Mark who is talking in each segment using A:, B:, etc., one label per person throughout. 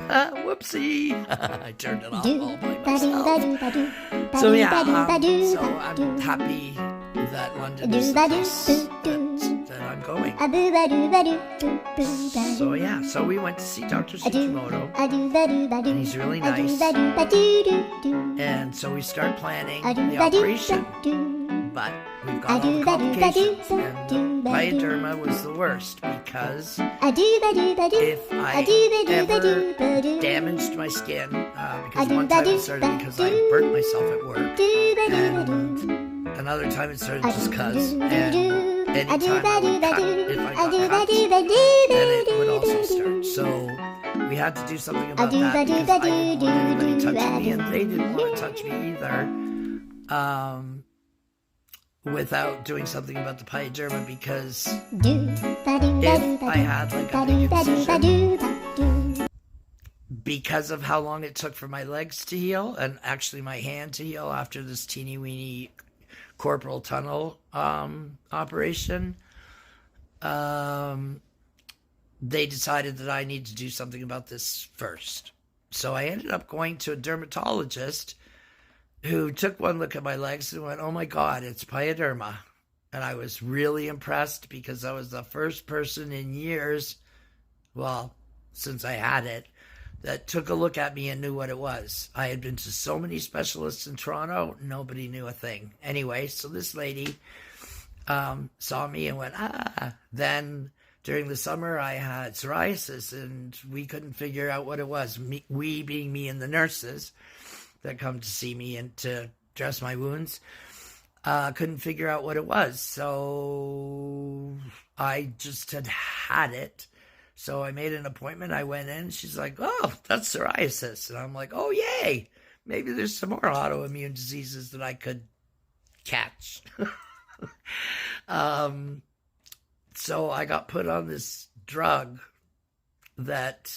A: Whoopsie. I turned it off all by myself. So yeah, so I'm happy that London is the place that I'm going. So yeah, so we went to see Dr. Sugimoto, and he's really nice. And so we start planning the operation, but we've got all the complications, and the pyoderma was the worst because if I ever damaged my skin, because one time it started because I burnt myself at work, and another time it started just because, and anytime I would cut, if I got cut, then it would also start. So we had to do something about that because I didn't want anybody touching me, and they didn't want to touch me either. Without doing something about the pyoderma, because if I had like a big incision, because of how long it took for my legs to heal and actually my hand to heal after this teeny weeny corporal tunnel operation, they decided that I need to do something about this first. So I ended up going to a dermatologist who took one look at my legs and went, "Oh my God, it's pyoderma." And I was really impressed because I was the first person in years, well, since I had it, that took a look at me and knew what it was. I had been to so many specialists in Toronto, nobody knew a thing. Anyway, so this lady saw me and went, ah. Then during the summer, I had psoriasis, and we couldn't figure out what it was. We being me and the nurses that come to see me and to dress my wounds, couldn't figure out what it was. So I just had it. So I made an appointment. I went in. She's like, "Oh, that's psoriasis." And I'm like, "Oh, yay. Maybe there's some more autoimmune diseases that I could catch." So I got put on this drug that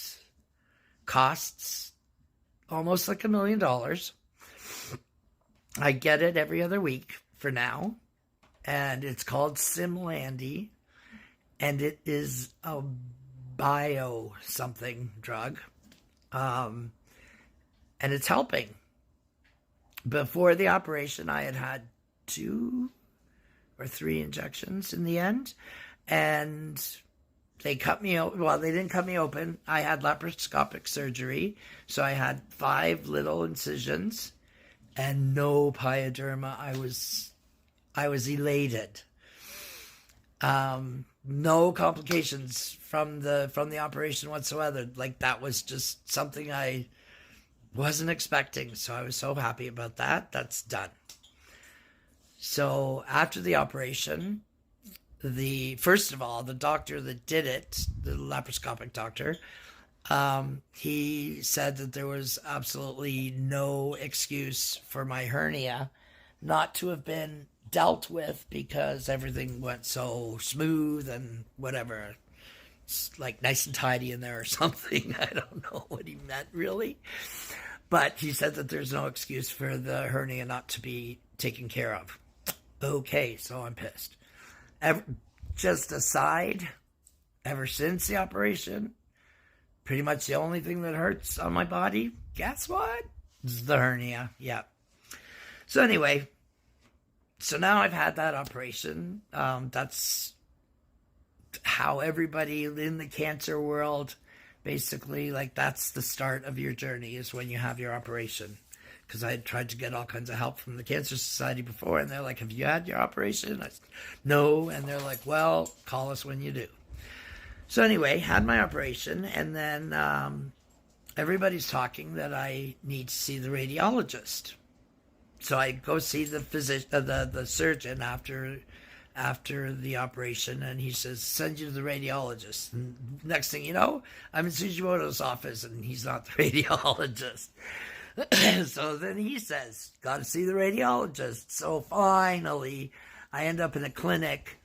A: costs almost like $1 million. I get it every other week for now, and it's called Simlandi, and it is a bio something drug, and it's helping. Before the operation, I had 2 or 3 injections in the end, and they cut me open. Well, they didn't cut me open. I had laparoscopic surgery, so I had 5 little incisions and no pyoderma. I was elated. No complications from the operation whatsoever. Like, that was just something I wasn't expecting. So I was so happy about that. That's done. So after the operation, first of all, the doctor that did it, the laparoscopic doctor, he said that there was absolutely no excuse for my hernia not to have been dealt with because everything went so smooth and whatever. It's like nice and tidy in there or something. I don't know what he meant really. But he said that there's no excuse for the hernia not to be taken care of. Okay, so I'm pissed. Just aside, ever since the operation, pretty much the only thing that hurts on my body, guess what? It's the hernia. Yeah. So anyway, so now I've had that operation. That's how everybody in the cancer world, basically, like, that's the start of your journey, is when you have your operation. Because I had tried to get all kinds of help from the Cancer Society before, and they're like, "Have you had your operation?" I said, "No." And they're like, "Well, call us when you do." So anyway, had my operation, and then everybody's talking that I need to see the radiologist. So I go see the physician, the surgeon after the operation, and he says, "Send you to the radiologist." And next thing you know, I'm in Sugimoto's office, and he's not the radiologist. So then he says, "Got to see the radiologist." So finally, I end up in a clinic,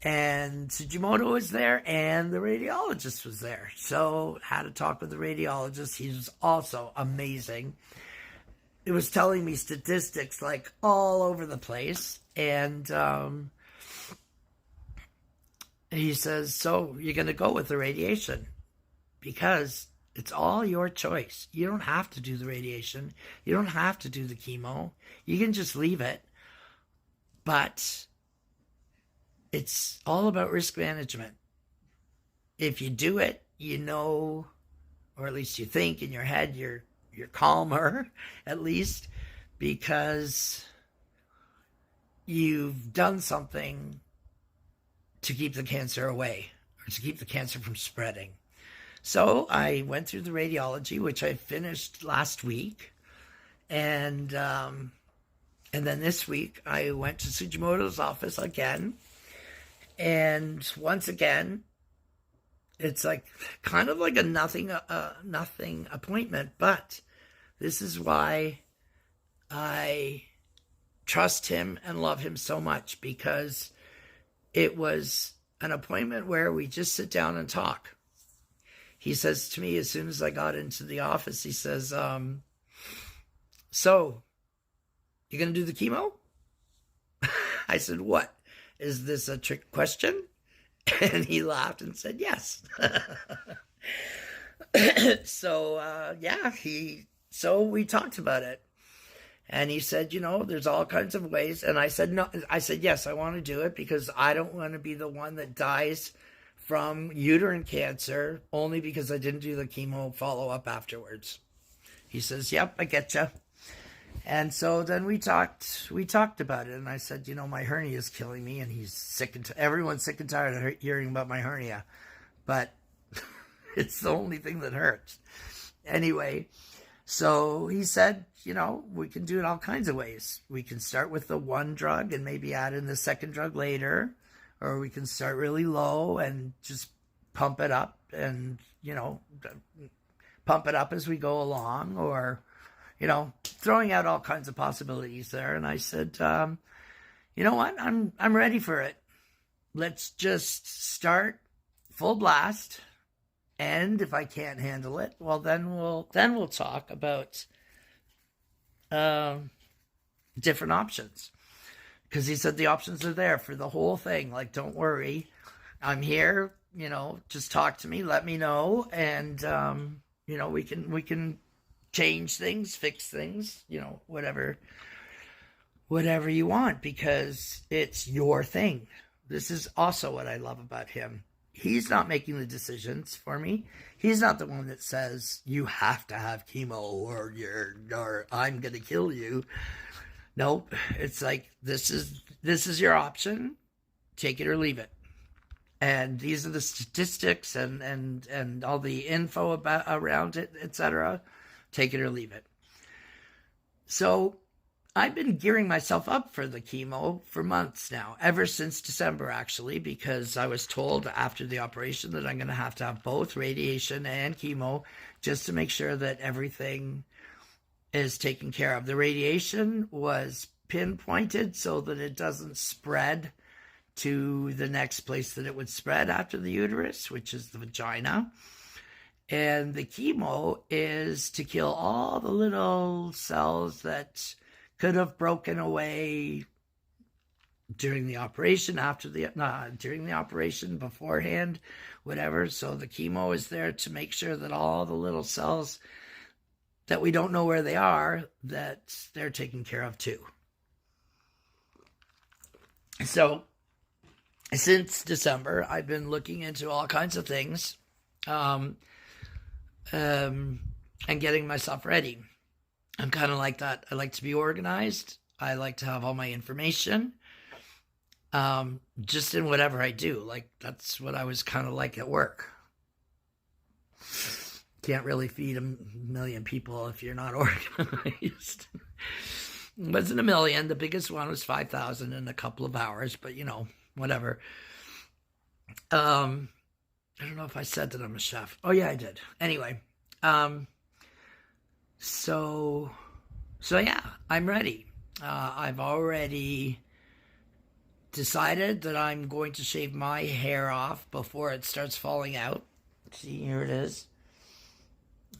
A: and Sugimoto was there, and the radiologist was there. So had a talk with the radiologist. He was also amazing. It was telling me statistics like all over the place, and he says, "So you're going to go with the radiation?" Because It's all your choice. You don't have to do the radiation. You don't have to do the chemo. You can just leave it. But it's all about risk management. If you do it, you know, or at least you think in your head you're calmer, at least, because you've done something to keep the cancer away or to keep the cancer from spreading. So I went through the radiology, which I finished last week, and then this week I went to Sujimoto's office again, and once again, it's like kind of like a nothing appointment, but this is why I trust him and love him so much, because it was an appointment where we just sit down and talk. He says to me as soon as I got into the office, he says, so, you going to do the chemo? I said, what? Is this a trick question? And he laughed and said, yes. So, so we talked about it. And he said, there's all kinds of ways. And I said, no. I said, yes, I want to do it because I don't want to be the one that dies from uterine cancer only because I didn't do the chemo follow-up afterwards. He says, yep, I get you. And so then we talked about it, and I said, my hernia is killing me, and everyone's sick and tired of hearing about my hernia, but it's the only thing that hurts. Anyway, so he said, we can do it all kinds of ways. We can start with the one drug and maybe add in the second drug later, or we can start really low and just pump it up and, pump it up as we go along, or, throwing out all kinds of possibilities there. And I said, you know what? I'm ready for it. Let's just start full blast. And if I can't handle it, well, then we'll talk about different options. Because he said the options are there for the whole thing. Like, don't worry. I'm here, just talk to me, let me know. And, we can change things, fix things, whatever you want, because it's your thing. This is also what I love about him. He's not making the decisions for me. He's not the one that says, you have to have chemo or I'm going to kill you. Nope. It's like, this is your option. Take it or leave it. And these are the statistics and all the info around it, etc. Take it or leave it. So I've been gearing myself up for the chemo for months now, ever since December, actually, because I was told after the operation that I'm going to have both radiation and chemo just to make sure that everything is taken care of. The radiation was pinpointed so that it doesn't spread to the next place that it would spread after the uterus, which is the vagina. And the chemo is to kill all the little cells that could have broken away during the operation, during the operation, beforehand, whatever. So the chemo is there to make sure that all the little cells that we don't know where they are, that they're taken care of too. So since December, I've been looking into all kinds of things and getting myself ready. I'm kind of like that. I like to be organized. I like to have all my information just in whatever I do. Like, that's what I was kind of like at work. Can't really feed a million people if you're not organized. It wasn't a million. The biggest one was 5,000 in a couple of hours, but whatever. I don't know if I said that I'm a chef. Oh yeah, I did. Anyway, so yeah, I'm ready. I've already decided that I'm going to shave my hair off before it starts falling out. See, here it is.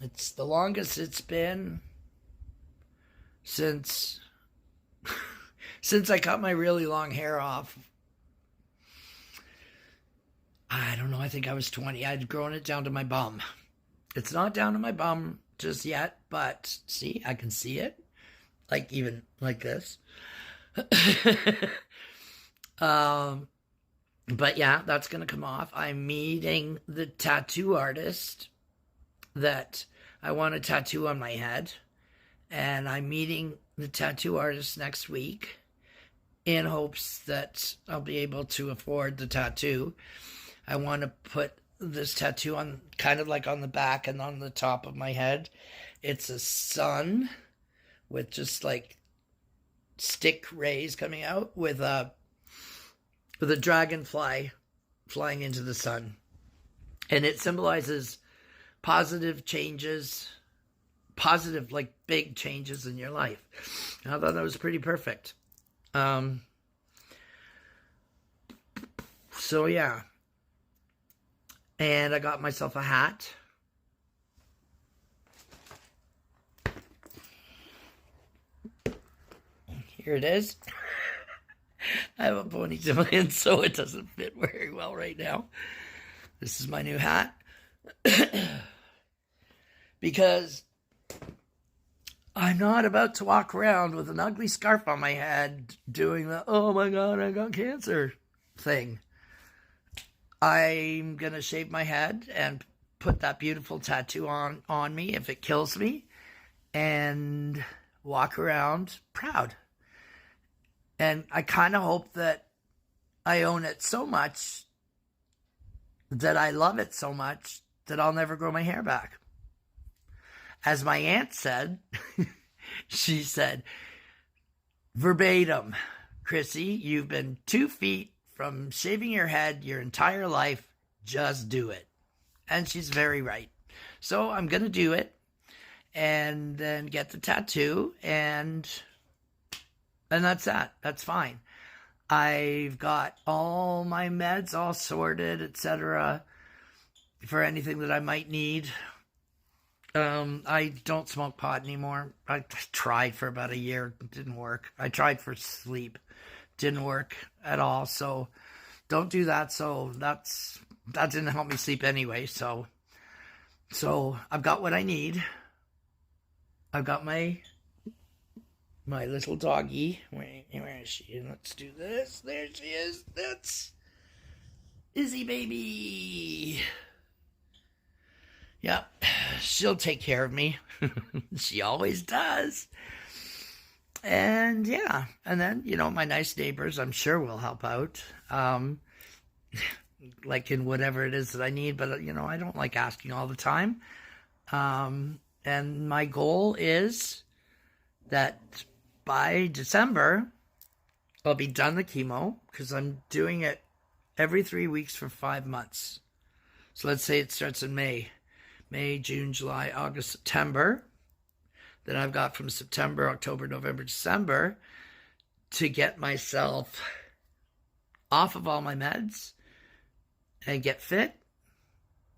A: It's the longest it's been since I cut my really long hair off. I don't know, I think I was 20. I'd grown it down to my bum. It's not down to my bum just yet, but see, I can see it. Like, even like this. um, but yeah, that's going to come off. I'm meeting the tattoo artist that I want a tattoo on my head. And I'm meeting the tattoo artist next week in hopes that I'll be able to afford the tattoo. I want to put this tattoo on kind of like on the back and on the top of my head. It's a sun with just like stick rays coming out with a dragonfly flying into the sun. And it symbolizes positive changes, positive, like big changes in your life. I thought that was pretty perfect. So yeah. And I got myself a hat. Here it is. I have a ponytail in, so it doesn't fit very well right now. This is my new hat. Because I'm not about to walk around with an ugly scarf on my head doing the, oh my God, I got cancer thing. I'm going to shave my head and put that beautiful tattoo on me if it kills me and walk around proud. And I kind of hope that I own it so much, that I love it so much, that I'll never grow my hair back. As my aunt said, she said, verbatim, Chrissy, you've been 2 feet from shaving your head your entire life. Just do it. And she's very right. So I'm going to do it and then get the tattoo, and that's that. That's fine. I've got all my meds all sorted, etc., for anything that I might need. I don't smoke pot anymore. I tried for about a year. It didn't work. I tried for sleep. Didn't work at all. So don't do that. So that didn't help me sleep anyway. So I've got what I need. I've got my little doggy. Where is she? Let's do this. There she is. That's Izzy baby. Yep, she'll take care of me. She always does. And yeah, and then, my nice neighbors, I'm sure, will help out. Like in whatever it is that I need, but I don't like asking all the time. And my goal is that by December, I'll be done the chemo, because I'm doing it every 3 weeks for 5 months. So let's say it starts in May, June, July, August, September. Then I've got from September, October, November, December to get myself off of all my meds and get fit,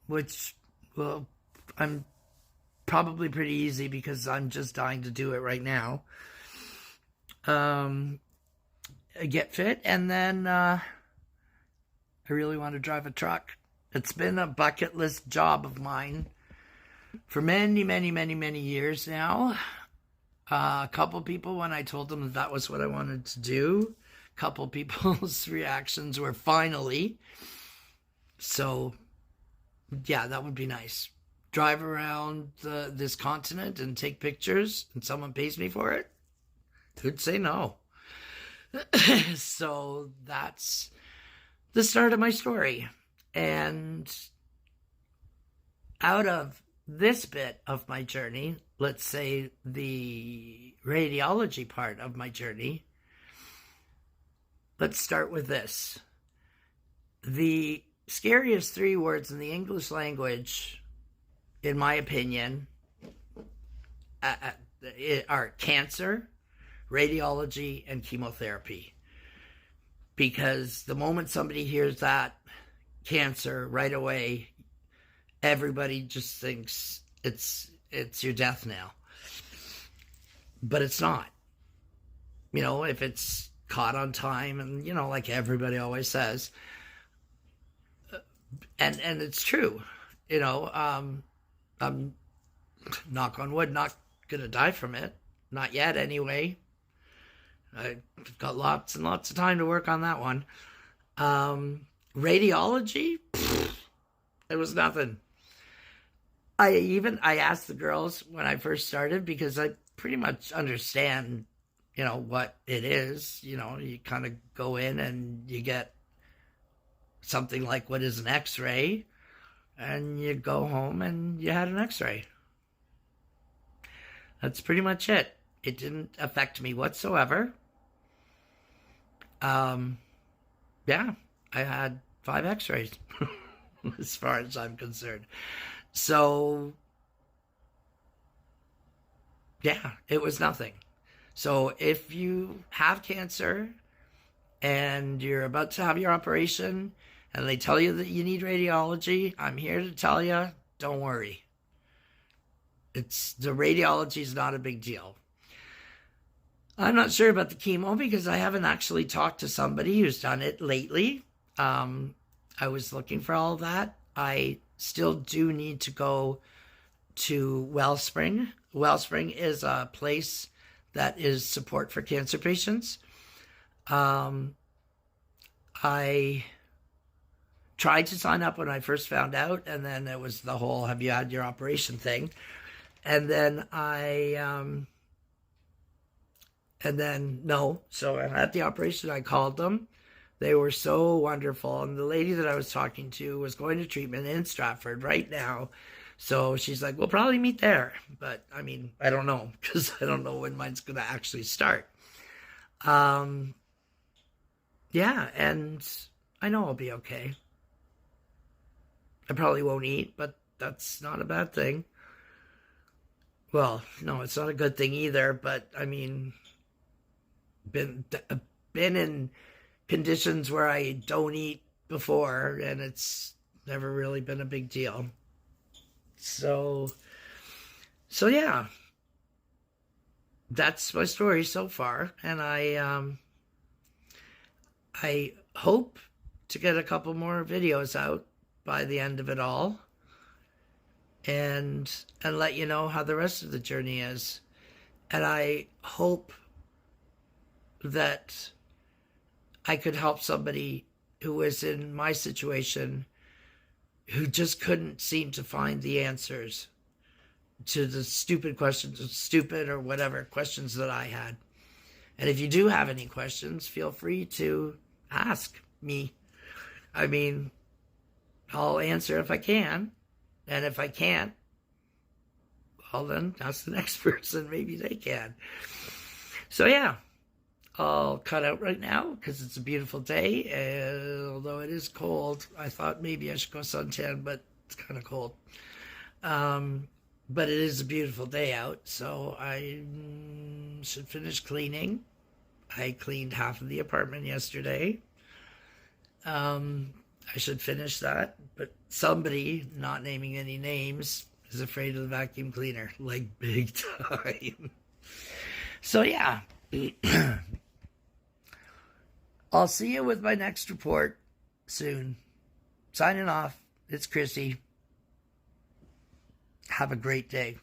A: which, well, I'm probably pretty easy because I'm just dying to do it right now. Get fit, and then I really want to drive a truck. It's been a bucket list job of mine for many, many, many, many years now. A couple people, when I told them that was what I wanted to do, a couple people's reactions were finally. So, yeah, that would be nice. Drive around this continent and take pictures, and someone pays me for it? Who'd say no? So that's the start of my story. And out of this bit of my journey, let's say the radiology part of my journey, let's start with this. The scariest 3 words in the English language, in my opinion, are cancer, radiology, and chemotherapy. Because the moment somebody hears that, cancer, right away, everybody just thinks it's your death now. But it's not. If it's caught on time, and like everybody always says, and it's true. I I'm, knock on wood, not gonna die from it. Not yet, anyway. I've got lots and lots of time to work on that one. Radiology, it was nothing. I asked the girls when I first started, because I pretty much understand, what it is. You kind of go in and you get something like what is an x-ray, and you go home and you had an x-ray. That's pretty much it. It didn't affect me whatsoever. Yeah, I had 5 x-rays as far as I'm concerned. So, yeah, it was nothing. So if you have cancer and you're about to have your operation and they tell you that you need radiology, I'm here to tell you, don't worry. The radiology is not a big deal. I'm not sure about the chemo because I haven't actually talked to somebody who's done it lately. I was looking for all of that. I still do need to go to Wellspring. Wellspring is a place that is support for cancer patients. I tried to sign up when I first found out, and then it was the whole "have you had your operation" thing. And then no. So I had the operation. I called them. They were so wonderful. And the lady that I was talking to was going to treatment in Stratford right now. So she's like, we'll probably meet there. But I mean, I don't know, because I don't know when mine's going to actually start. Yeah, and I know I'll be okay. I probably won't eat, but that's not a bad thing. Well, no, it's not a good thing either, but I mean, been in conditions where I don't eat before, and it's never really been a big deal. So yeah, that's my story so far, and I hope to get a couple more videos out by the end of it all, and let you know how the rest of the journey is. And I hope that I could help somebody who was in my situation, who just couldn't seem to find the answers to the stupid questions, stupid or whatever questions that I had. And if you do have any questions, feel free to ask me. I mean, I'll answer if I can. And if I can't, well, then ask the next person. Maybe they can. So yeah, I'll cut out right now because it's a beautiful day. And although it is cold, I thought maybe I should go suntan, but it's kind of cold. But it is a beautiful day out, so I should finish cleaning. I cleaned half of the apartment yesterday. I should finish that, but somebody, not naming any names, is afraid of the vacuum cleaner, like big time. So yeah, I'll see you with my next report soon. Signing off, it's Chrissy. Have a great day.